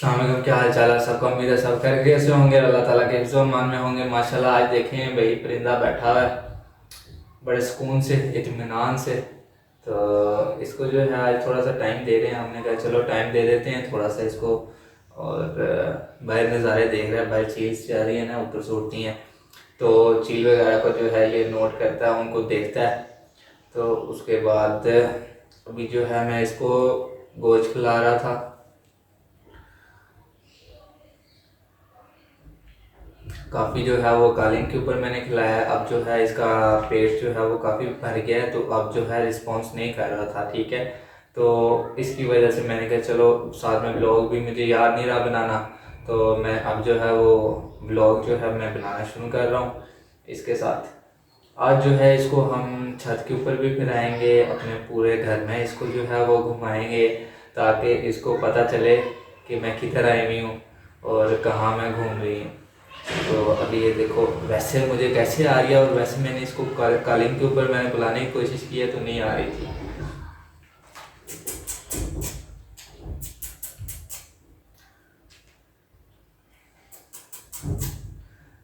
अस्सलाम वालेकुम, क्या हाल चाल है सबका। उम्मीद है सब खैर कैसे होंगे, अल्लाह ताला के हिफ्ज़ व अमान में होंगे। माशाल्लाह आज देखें भाई परिंदा बैठा हुआ है बड़े सुकून से, इत्मीनान से। तो इसको जो है आज थोड़ा सा टाइम दे रहे हैं, हमने कहा चलो टाइम दे देते हैं थोड़ा सा इसको। और बाहर नज़ारे देख रहा है, बाहर चील्स जा रही है ना, ऊपर से उड़ती हैं। तो चील वगैरह को जो है ये नोट करता है, उनको देखता है। तो उसके बाद अभी जो है मैं इसको गोश्त खिला रहा था। काफ़ी जो है वो कालीन के ऊपर मैंने खिलाया है। अब जो है इसका पेट जो है वो काफ़ी भर गया है, तो अब जो है रिस्पॉन्स नहीं कर रहा था, ठीक है। तो इसकी वजह से मैंने कहा चलो साथ में ब्लॉग भी मुझे याद नहीं रहा बनाना, तो मैं अब जो है वो ब्लॉग जो है मैं बनाना शुरू कर रहा हूँ इसके साथ। आज जो है इसको हम छत के ऊपर भी फिराएंगे, अपने पूरे घर में इसको जो है वो घुमाएंगे, ताकि इसको पता चले कि मैं किधर आई हुई हूँ और कहाँ मैं घूम रही हूँ। तो अभी ये देखो वैसे मुझे कैसे आ रही है, और वैसे मैंने इसको कालीन के ऊपर मैंने बुलाने की कोशिश की है तो नहीं आ रही थी।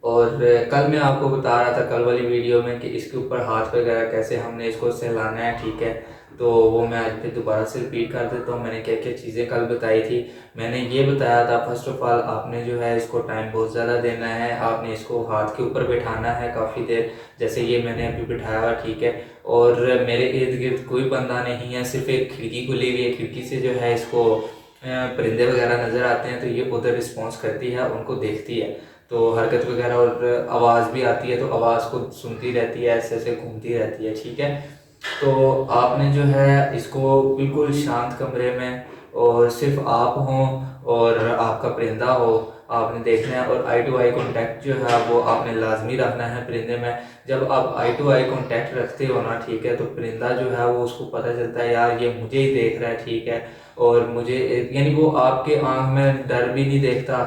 और कल मैं आपको बता रहा था कल वाली वीडियो में कि इसके ऊपर हाथ वगैरह कैसे हमने इसको सहलाना है, ठीक है। तो वो मैं आज फिर दोबारा से रिपीट कर देता हूँ, मैंने क्या क्या चीज़ें कल बताई थी। मैंने ये बताया था फर्स्ट ऑफ ऑल आपने जो है इसको टाइम बहुत ज़्यादा देना है, आपने इसको हाथ के ऊपर बैठाना है काफ़ी देर, जैसे ये मैंने अभी बिठाया हुआ, ठीक है। और मेरे इर्द गिर्द कोई बंदा नहीं है, सिर्फ एक खिड़की खुली हुई है, खिड़की से जो है इसको परिंदे वगैरह नज़र आते हैं, तो ये उधर रिस्पॉन्स करती है, उनको देखती है। तो हरकत वगैरह और आवाज़ भी आती है, तो आवाज़ को सुनती रहती है, ऐसे ऐसे घूमती रहती है, ठीक है। तो आपने जो है इसको बिल्कुल शांत कमरे में, और सिर्फ आप हों और आपका परिंदा हो, आपने देखना है। और आई टू आई कांटेक्ट जो है वो आपने लाजमी रखना है परिंदे में। जब आप आई टू आई कांटेक्ट रखते हो ना, ठीक है, तो परिंदा जो है वो उसको पता चलता है यार ये मुझे ही देख रहा है, ठीक है। और मुझे यानी वो आपके आँख में डर भी नहीं देखता,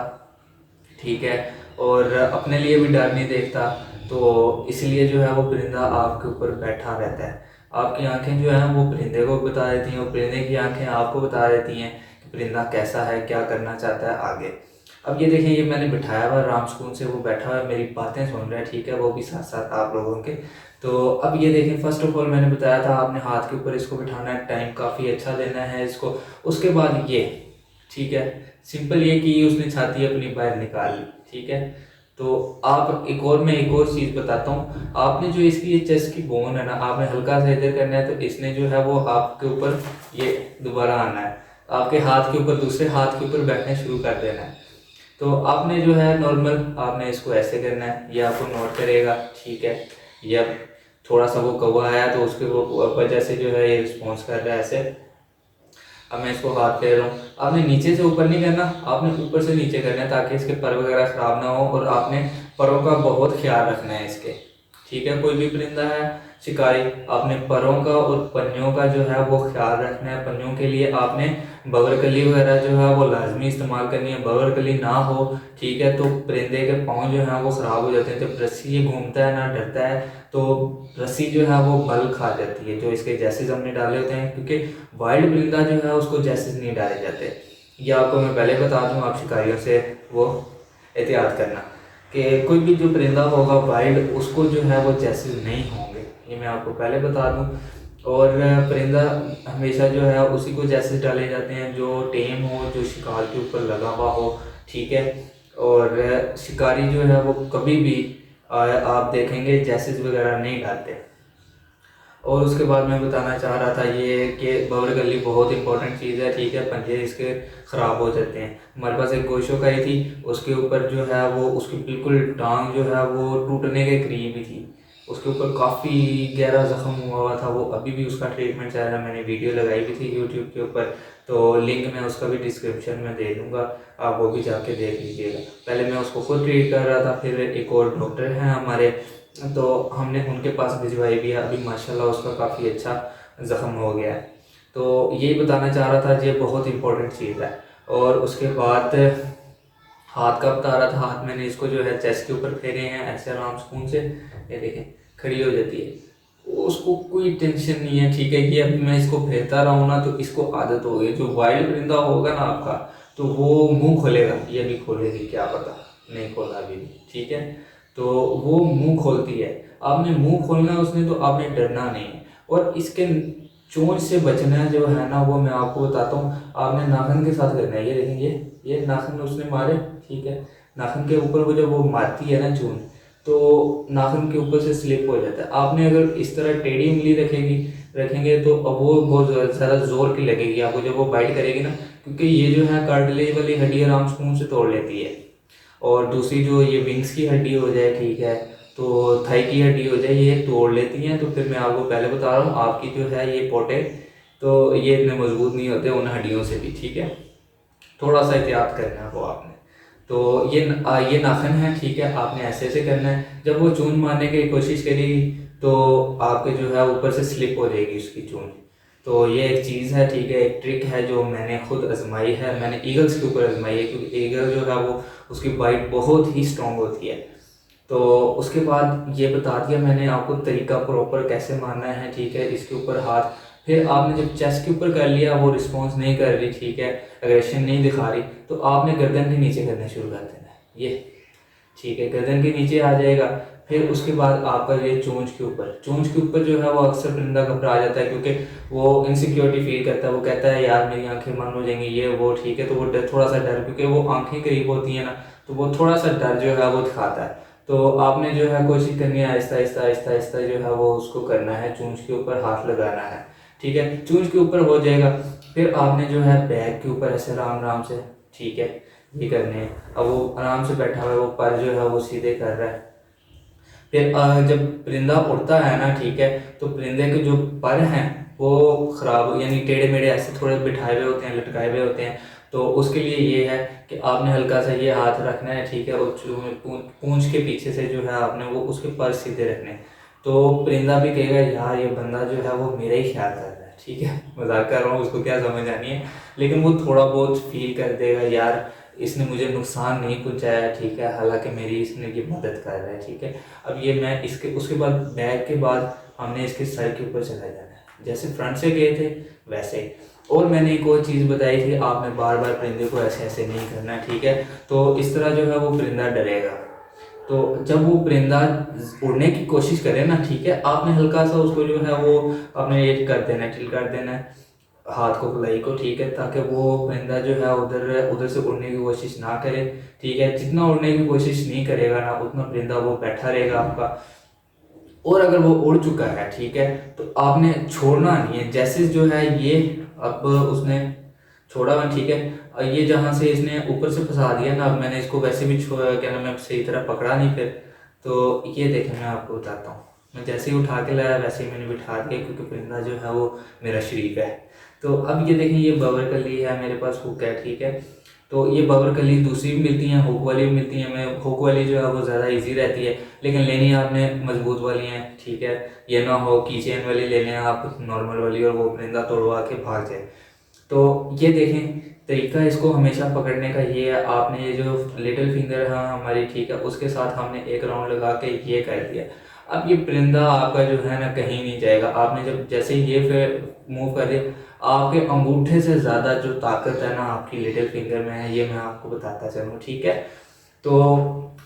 ठीक है, और अपने लिए भी डर नहीं देखता। तो इसलिए जो है वो परिंदा आपके ऊपर बैठा रहता है। आपकी आंखें जो हैं वो परिंदे को बता देती हैं, और परिंदे की आंखें आपको बता देती हैं कि परिंदा कैसा है, क्या करना चाहता है आगे। अब ये देखें, ये मैंने बिठाया हुआ राम सुकून से, वो बैठा हुआ है, मेरी बातें सुन रहा है, ठीक है, वो भी साथ साथ आप लोगों के। तो अब ये देखें, फर्स्ट ऑफ ऑल मैंने बताया था आपने हाथ के ऊपर इसको बिठाना है, टाइम काफ़ी अच्छा देना है इसको। उसके बाद ये, ठीक है, सिंपल ये कि उसने छाती अपनी बाहर निकाल ली, ठीक है। तो आप एक और चीज़ बताता हूँ, आपने जो इसकी ये चेस्ट की बोन है ना, आपने हल्का सा इधर करना है, तो इसने जो है वो आपके ऊपर ये दोबारा आना है, आपके हाथ के ऊपर, दूसरे हाथ के ऊपर बैठना शुरू कर देना है। तो आपने जो है नॉर्मल आपने इसको ऐसे करना है, ये आपको नोट करेगा, ठीक है। ये अब थोड़ा सा वो कौवा आया तो उसके वो वजह से जो है ये रिस्पॉन्स कर रहा है ऐसे। अब मैं इसको हाथ ले रहा हूँ, आपने नीचे से ऊपर नहीं करना, आपने ऊपर से नीचे करना है, ताकि इसके पर वगैरह खराब ना हो। और आपने परों का बहुत ख्याल रखना है इसके, ठीक है। कोई भी परिंदा है शिकारी, आपने परों का और पंजों का जो है वो ख्याल रखना है। पंजों के लिए आपने बगरकली वगैरह जो है वो लाजमी इस्तेमाल करनी है। बगरकली ना हो, ठीक है, तो परिंदे के पाँव जो हैं वो ख़राब हो जाते हैं। जब रस्सी ये घूमता है ना, डरता है, तो रस्सी जो है वो बल खा जाती है, जो इसके जैसेस हमने डाले होते हैं, क्योंकि वाइल्ड परिंदा जो है उसको जैसेस नहीं डाले जाते। ये आपको मैं पहले बता दूँ, आप शिकारियों से वो एहतियात करना कि कोई भी जो परिंदा होगा वाइल्ड, उसको जो है वो जैसेस नहीं होंगे, ये मैं आपको पहले बता दूँ। और परिंदा हमेशा जो है उसी को जैसेस डाले जाते हैं जो टेम हो, जो शिकार के ऊपर लगा हुआ हो, ठीक है। और शिकारी जो है वो कभी भी आप देखेंगे जैसेस वगैरह नहीं डालते। और उसके बाद मैं बताना चाह रहा था ये कि बवरगल्ली बहुत इंपॉर्टेंट चीज़ है, ठीक है। पंजे इसके ख़राब हो जाते हैं। हमारे पास एक गोशो आई थी, उसके ऊपर जो है वो उसकी बिल्कुल टांग जो है वो टूटने के करीब ही थी, उसके ऊपर काफ़ी गहरा ज़ख्म हुआ था। वो अभी भी उसका ट्रीटमेंट चल रहा है, मैंने वीडियो लगाई भी थी यूट्यूब के ऊपर, तो लिंक मैं उसका भी डिस्क्रिप्शन में दे दूँगा, आप वो भी जाके देख लीजिएगा। पहले मैं उसको खुद ट्रीट कर रहा था, फिर एक और डॉक्टर हैं हमारे, तो हमने उनके पास भिजवाई भी है, अभी माशाल्लाह उसका काफ़ी अच्छा ज़ख्म हो गया है। तो यही बताना चाह रहा था, ये बहुत इंपॉर्टेंट चीज़ है। और उसके बाद हाथ का बता रहा था, हाथ मैंने इसको जो है चेस्ट के ऊपर फेरे हैं ऐसे आराम सुकून से, ये देखें खड़ी हो जाती है, उसको कोई टेंशन नहीं है, ठीक है। कि अभी मैं इसको फेरता रहा हूँ ना, तो इसको आदत हो गई। जो वाइल्ड परिंदा होगा ना आपका, तो वो मुंह खोलेगा, ये भी खोलेगी क्या पता, नहीं खोला अभी भी, ठीक है। तो वो मुंह खोलती है, आपने मुंह खोलना है उसने, तो आपने डरना नहीं है। और इसके चोंच से बचना जो है ना, वो मैं आपको बताता हूँ, आपने नाखून के साथ करना है। ये देखेंगे, ये नाखून उसने मारे, ठीक है, नाखून के ऊपर वो जब वो मारती है ना चून, तो नाखून के ऊपर से स्लिप हो जाता है। आपने अगर इस तरह टेढ़ी उंगली रखेंगे तो अब वो बहुत ज़्यादा जोर की लगेगी आपको जब वो बाइट करेगी ना, क्योंकि ये जो है कार्टिलेज वाली हड्डी आराम से मुंह से तोड़ लेती है। और दूसरी जो ये विंग्स की हड्डी हो जाए, ठीक है, तो थाई की हड्डी हो जाए, ये तोड़ लेती हैं। तो फिर मैं आपको पहले बता रहा हूँ, आपकी जो है ये पोटे, तो ये इतने मजबूत नहीं होते उन हड्डियों से भी, ठीक है। थोड़ा सा एहतियात करना है वो आपने। तो ये नाखून है, ठीक है, आपने ऐसे ऐसे करना है। जब वो चून मारने की कोशिश करेगी तो आपके जो है ऊपर से स्लिप हो जाएगी उसकी चून। तो ये एक चीज़ है, ठीक है, एक ट्रिक है जो मैंने खुद आजमाई है, मैंने ईगल्स के ऊपर आजमाई है, क्योंकि ईगल जो है वो उसकी बाइट बहुत ही स्ट्रांग होती है। तो उसके बाद ये बता दिया मैंने आपको तरीका प्रॉपर कैसे मारना है, ठीक है, इसके ऊपर हाथ। फिर आपने जब चेस्ट के ऊपर कर लिया, वो रिस्पॉन्स नहीं कर रही, ठीक है, एग्रेशन नहीं दिखा रही, तो आपने गर्दन के नीचे करना शुरू कर देना है ये, ठीक है, गर्दन के नीचे आ जाएगा। फिर उसके बाद आपका ये चोंच के ऊपर जो है वो अक्सर परिंदा घबरा जाता है, क्योंकि वो इनसिक्योरिटी फील करता है, वो कहता है यार मेरी आंखें बंद हो जाएंगी, ये वो, ठीक है, तो वो थोड़ा सा डर, क्योंकि वो आंखें करीब होती हैं ना, तो वो थोड़ा सा डर जो है वो दिखाता है। तो आपने जो है कोशिश करनी है आहिस्ता आहिस्ता आहिस्ता आहिस्ता जो है वो उसको करना है, चोंच के ऊपर हाथ लगाना है, ठीक है, चोंच के ऊपर हो जाएगा। फिर आपने जो है बैक के ऊपर ऐसे आराम आराम से, ठीक है, ये करने हैं। अब वो आराम से बैठा हुआ है, वो पर जो है वो सीधे कर रहा है। फिर जब परिंदा उड़ता है ना, ठीक है, तो परिंदे के जो पर हैं वो खराब, यानी टेढ़े मेढ़े ऐसे थोड़े बिठाए हुए होते हैं, लटकाए हुए होते हैं। तो उसके लिए ये है कि आपने हल्का सा ये हाथ रखना है, ठीक है, और पूंछ के पीछे से जो है आपने वो उसके पर सीधे रखने हैं। तो परिंदा भी कहेगा यार ये बंदा जो है वो मेरा ही ख्याल कर रहा है, ठीक है, मजाक कर रहा हूँ, उसको क्या समझ आनी है, लेकिन वो थोड़ा बहुत फील कर देगा यार इसने मुझे नुकसान नहीं पहुंचाया, ठीक है, हालांकि मेरी इसने ये मदद कर रहा है, ठीक है। अब ये मैं इसके उसके बाद बैग के बाद हमने इसके सर के ऊपर चला जाना है, जैसे फ्रंट से गए थे वैसे ही। और मैंने एक और चीज़ बताई थी, आपने बार बार परिंदे को ऐसे ऐसे नहीं करना, ठीक है, तो इस तरह जो है वो परिंदा डरेगा। तो जब वो परिंदा उड़ने की कोशिश करे ना, ठीक है, आपने हल्का सा उसको जो है वो अपने ये कर देना है, टिल कर देना है हाथ को, कलाई को, ठीक है, ताकि वो परिंदा जो है उधर उधर से उड़ने की कोशिश ना करे, ठीक है। जितना उड़ने की कोशिश नहीं करेगा ना, उतना परिंदा वो बैठा रहेगा आपका। और अगर वो उड़ चुका है, ठीक है, तो आपने छोड़ना नहीं है। जैसे जो है ये अब उसने छोड़ा हुआ, ठीक है, और ये जहाँ से इसने ऊपर से फंसा दिया ना, अब मैंने इसको वैसे भी छोड़ा, क्या नाम है, सही तरह पकड़ा नहीं फिर। तो ये देखें, मैं आपको बताता हूँ, मैं जैसे ही उठा के लाया वैसे ही मैंने बिठा दिया, क्योंकि परिंदा जो है वो मेरा शरीक है। तो अब ये देखें, ये बबर कली है मेरे पास, हुक है, ठीक है। तो ये बबर कली दूसरी भी मिलती हैं, हुक वाली भी मिलती हैं। मैं हुक वाली जो है वो ज़्यादा इजी रहती है, लेकिन लेनी आपने मजबूत वाली हैं, ठीक है, ये ना हो की चेन वाली ले लें आप नॉर्मल वाली, और वो परिंदा तोड़वा के भाग जाए। तो ये देखें, तरीका इसको हमेशा पकड़ने का ये है, आपने ये जो लिटिल फिंगर है हमारी, ठीक है, उसके साथ हमने एक राउंड लगा के ये कर दिया। अब ये परिंदा आपका जो है ना कहीं नहीं जाएगा। आपने जब जैसे ये फिर मूव कर दिया, आपके अंगूठे से ज़्यादा जो ताकत है ना आपकी लिटिल फिंगर में है, ये मैं आपको बताता चलूँ, ठीक है। तो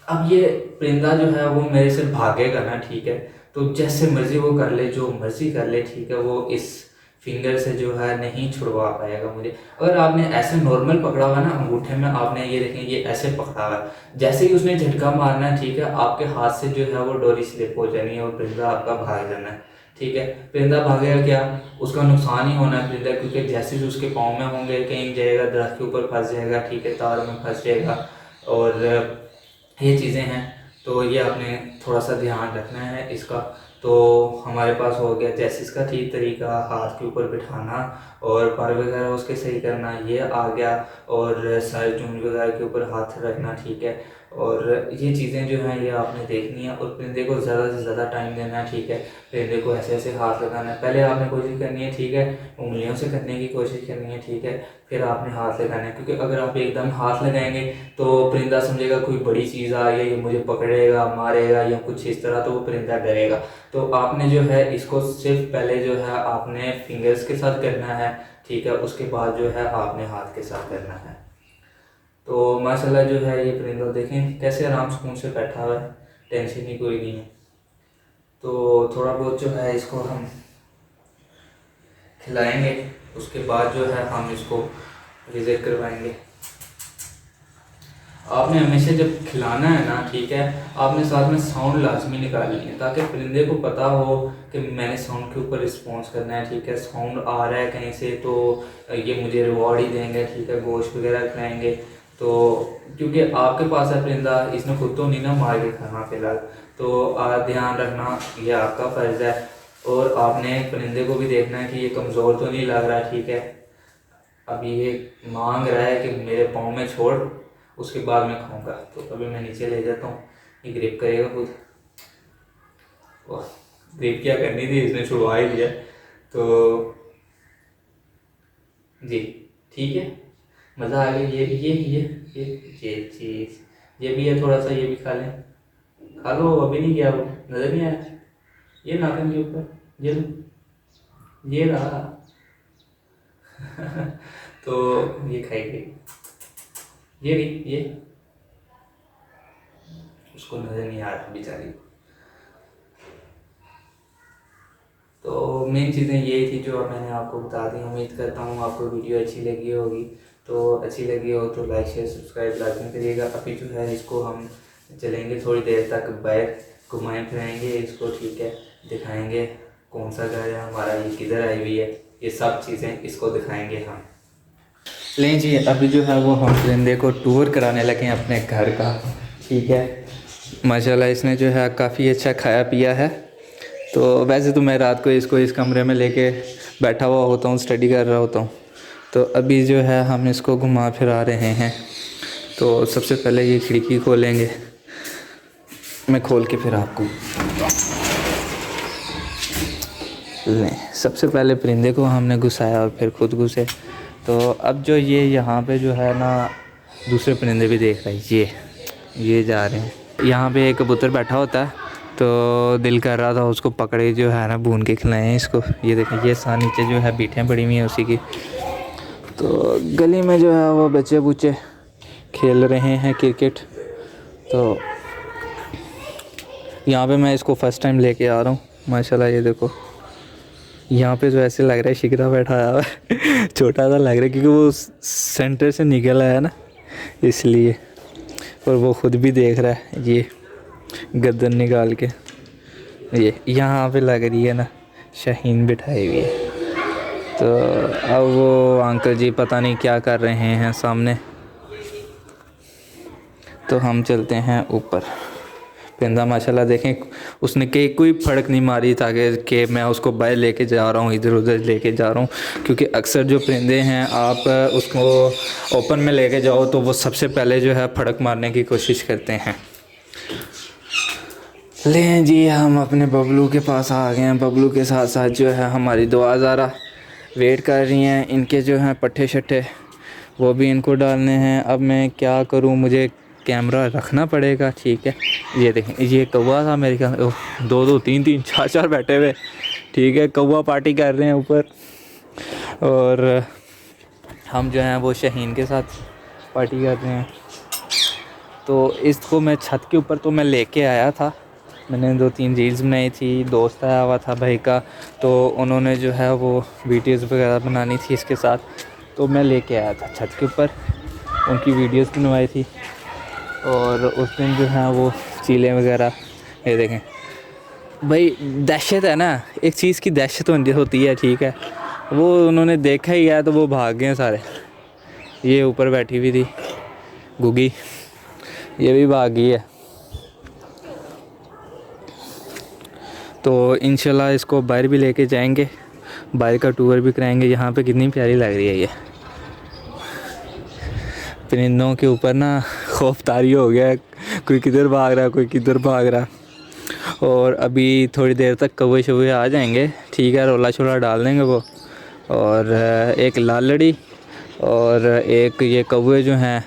अब ये परिंदा जो है वो मेरे से भागेगा ना, ठीक है, तो जैसे मर्जी वो कर ले, जो मर्जी कर ले, ठीक है, वो इस फिंगर से जो है नहीं छुड़वा पाएगा मुझे। अगर आपने ऐसे नॉर्मल पकड़ा हुआ ना अंगूठे में, आपने ये देखें ये ऐसे पकड़ा हुआ है, जैसे ही उसने झटका मारना है, ठीक है, आपके हाथ से जो है वो डोरी स्लिप हो जानी है और परिंदा आपका भाग जाना है, ठीक है। परिंदा भागेगा क्या, उसका नुकसान ही होना है परिंदा, क्योंकि जैसे ही उसके पाँव में होंगे, कहीं जाएगा दरख्त के ऊपर फंस जाएगा, ठीक है, तार में फंस जाएगा, और ये चीज़ें हैं। तो ये आपने थोड़ा सा ध्यान रखना है इसका। तो हमारे पास हो गया जैसे इसका ठीक तरीका, हाथ के ऊपर बिठाना और पर वगैरह उसके सही करना, ये आ गया, और सर चूंज वगैरह के ऊपर हाथ रखना, ठीक है। और ये चीज़ें जो हैं ये आपने देखनी है, और परिंदे को ज़्यादा से ज़्यादा टाइम देना है, ठीक है। परिंदे को ऐसे ऐसे हाथ लगाना है, पहले आपने कोशिश करनी है, ठीक है, उंगलियों से करने की कोशिश करनी है, ठीक है, फिर आपने हाथ लगाना है, क्योंकि अगर आप एकदम हाथ लगाएंगे तो परिंदा समझेगा कोई बड़ी चीज़ आ रही है, ये मुझे पकड़ेगा, मारेगा या कुछ इस तरह, तो वो परिंदा डरेगा। तो आपने जो है इसको सिर्फ पहले जो है आपने फिंगर्स के साथ करना है, ठीक है, उसके बाद जो है आपने हाथ के साथ करना है। तो माशाल्लाह जो है ये परिंदा देखें कैसे आराम सुकून से बैठा हुआ है, टेंशन ही कोई नहीं है। तो थोड़ा बहुत जो है इसको हम खिलाएंगे, उसके बाद जो है हम इसको विजिट करवाएंगे। आपने हमेशा जब खिलाना है ना, ठीक है, आपने साथ में साउंड लाजमी निकालनी है ताकि परिंदे को पता हो कि मैंने साउंड के ऊपर रिस्पॉन्स करना है, ठीक है। साउंड आ रहा है कहीं से तो ये मुझे रिवॉर्ड ही देंगे, ठीक है, गोश्त वगैरह खिलाएंगे। तो क्योंकि आपके पास है परिंदा, इसने खुद तो नहीं ना मार के खाना फिलहाल, तो ध्यान रखना ये आपका फ़र्ज़ है। और आपने परिंदे को भी देखना है कि ये कमज़ोर तो नहीं लग रहा, ठीक है। अब ये मांग रहा है कि मेरे पाँव में छोड़, उसके बाद मैं खाऊंगा। तो अभी मैं नीचे ले जाता हूँ, ये ग्रिप करेगा खुद। वाह, ग्रिप क्या करनी थी, इसने छुड़वा ही दिया। तो जी ठीक है, मज़ा आ गया। ये चीज़ ये भी है, थोड़ा सा ये भी खा लें। खा लो, अभी नहीं गया वो, नज़र नहीं आया। ये नाखून के ऊपर ये रहा। तो ये खाएगी, ये भी ये उसको नज़र नहीं आ रहा बेचारी। तो मेन चीज़ें यही थी जो मैंने आपको बता दी। उम्मीद करता हूँ आपको वीडियो अच्छी लगी होगी। तो अच्छी लगी हो तो लाइक शेयर सब्सक्राइब लाजमी करिएगा। अभी जो है इसको हम चलेंगे थोड़ी देर तक बाहर, घुमाएँ फिराएँगे इसको, ठीक है, दिखाएंगे कौन सा घर है हमारा, ये किधर आई हुई है, ये सब चीज़ें इसको दिखाएंगे हम। लें जी, अभी जो है वो हम परिंदे को टूर कराने लगे हैं अपने घर का, ठीक है। माशाल्लाह इसने जो है काफ़ी अच्छा खाया पिया है। तो वैसे तो मैं रात को इसको इस कमरे में लेके बैठा हुआ होता हूँ, स्टडी कर रहा होता हूँ। तो अभी जो है हम इसको घुमा फिरा रहे हैं। तो सबसे पहले ये खिड़की खोलेंगे, मैं खोल के फिर आपको लें। सबसे पहले परिंदे को हमने घुसाया और फिर खुद घुसे। तो अब जो ये यहाँ पे जो है ना दूसरे परिंदे भी देख रहे हैं, ये जा रहे हैं। यहाँ पे एक कबूतर बैठा होता है, तो दिल कर रहा था उसको पकड़े जो है ना भून के खिलाएं इसको। ये देखें, ये सा नीचे जो है बीठें पड़ी हुई हैं उसी की। तो गली में जो है वो बच्चे बुच्चे खेल रहे हैं क्रिकेट। तो यहाँ पे मैं इसको फ़र्स्ट टाइम लेके आ रहा हूँ। माशाल्लाह ये देखो, यहाँ पे जो ऐसे लग रहा है शिकरा बैठा हुआ है छोटा सा लग रहा है क्योंकि वो सेंटर से निकल आया ना, इसलिए। और वो ख़ुद भी देख रहा है, ये गर्दन निकाल के। ये यहाँ पे लग रही है ना शाहीन बिठाई हुई है। तो अब वो अंकल जी पता नहीं क्या कर रहे हैं सामने। तो हम चलते हैं ऊपर। परिंदा माशाल्लाह देखें, उसने कोई फ़र्क नहीं मारी ताकि कि मैं उसको बाहर लेके जा रहा हूँ, इधर उधर लेके जा रहा हूँ। क्योंकि अक्सर जो परिंदे हैं आप उसको ओपन में लेके जाओ तो वो सबसे पहले जो है फड़क मारने की कोशिश करते हैं। लें जी, हम अपने बबलू के पास आ गए हैं। बबलू के साथ साथ जो है हमारी दुआ ज़ारा वेट कर रही हैं। इनके जो हैं पट्ठे शट्ठे वो भी इनको डालने हैं। अब मैं क्या करूं, मुझे कैमरा रखना पड़ेगा, ठीक है। ये देखें, ये कौवा था मेरे ख्याल, दो दो तीन तीन चार चार बैठे हुए, ठीक है। कौवा पार्टी कर रहे हैं ऊपर, और हम जो हैं वो शाहीन के साथ पार्टी कर रहे हैं। तो इसको मैं छत के ऊपर तो मैं लेके आया था, मैंने 2-3 रील्स बनाई थी, दोस्त आया हुआ था भाई का, तो उन्होंने जो है वो वीडियोज़ वगैरह बनानी थी इसके साथ, तो मैं लेके आया था छत के ऊपर, उनकी वीडियोज़ बनवाई थी। और उस दिन जो है वो चीलें वगैरह, ये देखें भाई, दहशत है ना, एक चीज़ की दहशत होती है, ठीक है। वो उन्होंने देखा ही है तो वो भाग गए सारे। ये ऊपर बैठी हुई थी गुगी, ये भी भाग गई है। तो इंशाल्लाह इसको बाहर भी लेके जाएंगे, बाहर का टूर भी कराएंगे। यहाँ पे कितनी प्यारी लग रही है ये, परिंदों के ऊपर ना खौफ तारी हो गया है, कोई किधर भाग रहा है, कोई किधर भाग रहा। और अभी थोड़ी देर तक कौवे शौवे आ जाएंगे, ठीक है, रोला छोला डाल देंगे वो। और एक लालड़ी और एक ये कौवे जो हैं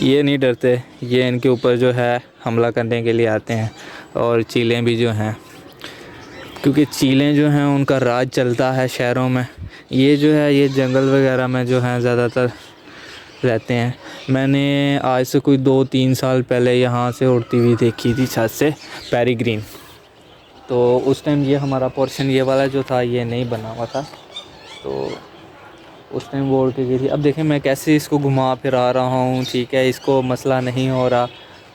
ये नहीं डरते, ये इनके ऊपर जो है हमला करने के लिए आते हैं। और चीलें भी जो हैं, क्योंकि चीलें जो हैं उनका राज चलता है शहरों में, ये जो है ये जंगल वगैरह में जो हैं ज़्यादातर रहते हैं। मैंने आज से कोई 2-3 साल पहले यहाँ से उड़ती हुई देखी थी छत से पेरीग्रीन। तो उस टाइम ये हमारा पोर्शन ये वाला जो था ये नहीं बना हुआ था, तो उस टाइम वो उड़ के गई थी। अब देखें मैं कैसे इसको घुमा फिरा रहा हूँ, ठीक है, इसको मसला नहीं हो रहा।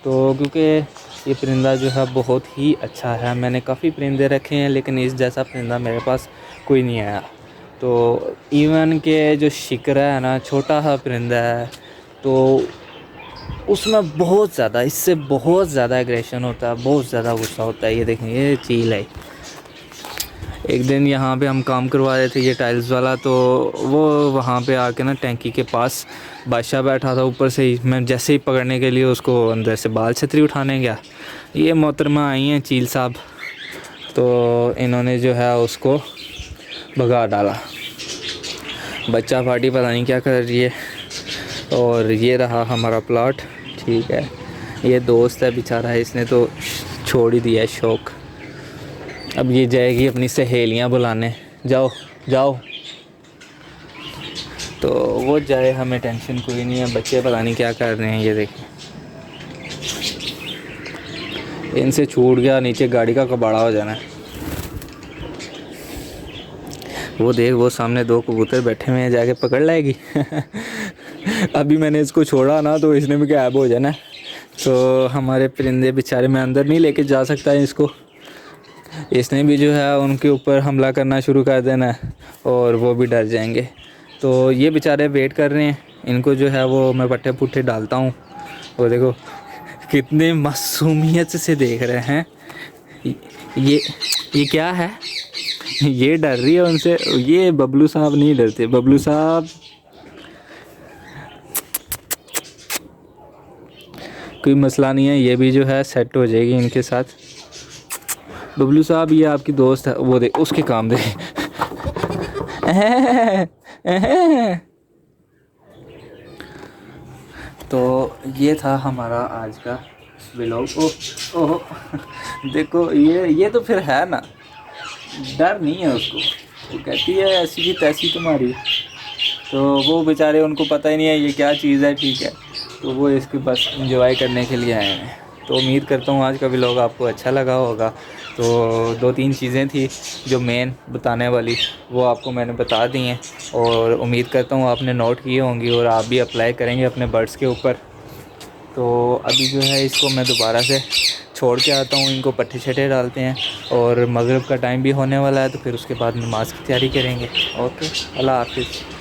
तो क्योंकि ये परिंदा जो है बहुत ही अच्छा है, मैंने काफ़ी परिंदे रखे हैं लेकिन इस जैसा परिंदा मेरे पास कोई नहीं आया। तो इवन के जो शिकरा है ना, छोटा सा परिंदा है, तो उसमें बहुत ज़्यादा, इससे बहुत ज़्यादा एग्रेशन होता है, बहुत ज़्यादा गुस्सा होता है। ये देखें, ये चील है। एक दिन यहाँ पे हम काम करवा रहे थे ये टाइल्स वाला, तो वो वहाँ पे आके ना टैंकी के पास बादशाह बैठा था ऊपर से ही। मैं जैसे ही पकड़ने के लिए उसको अंदर से बाल छतरी उठाने गया, ये मोहतरमा आई हैं चील साहब, तो इन्होंने जो है उसको भगा डाला। बच्चा पार्टी पता नहीं क्या कर रही है। और ये रहा हमारा प्लॉट, ठीक है। ये दोस्त है बेचारा, इसने तो छोड़ ही दिया है शौक़। अब ये जाएगी अपनी सहेलियां बुलाने, जाओ जाओ, तो वो जाए, हमें टेंशन कोई नहीं है। बच्चे पता नहीं क्या कर रहे हैं, ये देखिए, इनसे छूट गया नीचे गाड़ी का कबाड़ा हो जाना है। वो देख, वो सामने 2 कबूतर बैठे हुए हैं, जाके पकड़ लाएगी। अभी मैंने इसको छोड़ा ना तो इसने भी गायब हो जाना है। तो हमारे परिंदे बेचारे, मैं अंदर नहीं लेके जा सकता है इसको, इसने भी जो है उनके ऊपर हमला करना शुरू कर देना है और वो भी डर जाएंगे। तो ये बेचारे वेट कर रहे हैं, इनको जो है वो मैं पट्टे पुट्टे डालता हूँ। वो देखो कितने मासूमियत से देख रहे हैं। ये क्या है, ये डर रही है उनसे। ये बबलू साहब नहीं डरते, बबलू साहब कोई मसला नहीं है, ये भी जो है सेट हो जाएगी इनके साथ। बबलू साहब ये आपकी दोस्त है, वो देख उसके काम दे। तो ये था हमारा आज का व्लॉग। ओह देखो, ये तो फिर है ना, डर नहीं है उसको, वो कहती है ऐसी की तैसी तुम्हारी। तो वो बेचारे, उनको पता ही नहीं है ये क्या चीज़ है, ठीक है, तो वो इसके बस एंजॉय करने के लिए आए हैं। तो उम्मीद करता हूँ आज का व्लॉग आपको अच्छा लगा होगा। तो 2-3 चीज़ें थी जो मेन बताने वाली, वो आपको मैंने बता दी हैं और उम्मीद करता हूँ आपने नोट किए होंगी और आप भी अप्लाई करेंगे अपने बर्ड्स के ऊपर। तो अभी जो है इसको मैं दोबारा से छोड़ के आता हूँ, इनको पट्टे छट्टे डालते हैं और मगरिब का टाइम भी होने वाला है, तो फिर उसके बाद नमाज़ की तैयारी करेंगे। ओके, अल्लाह हाफ़िज़।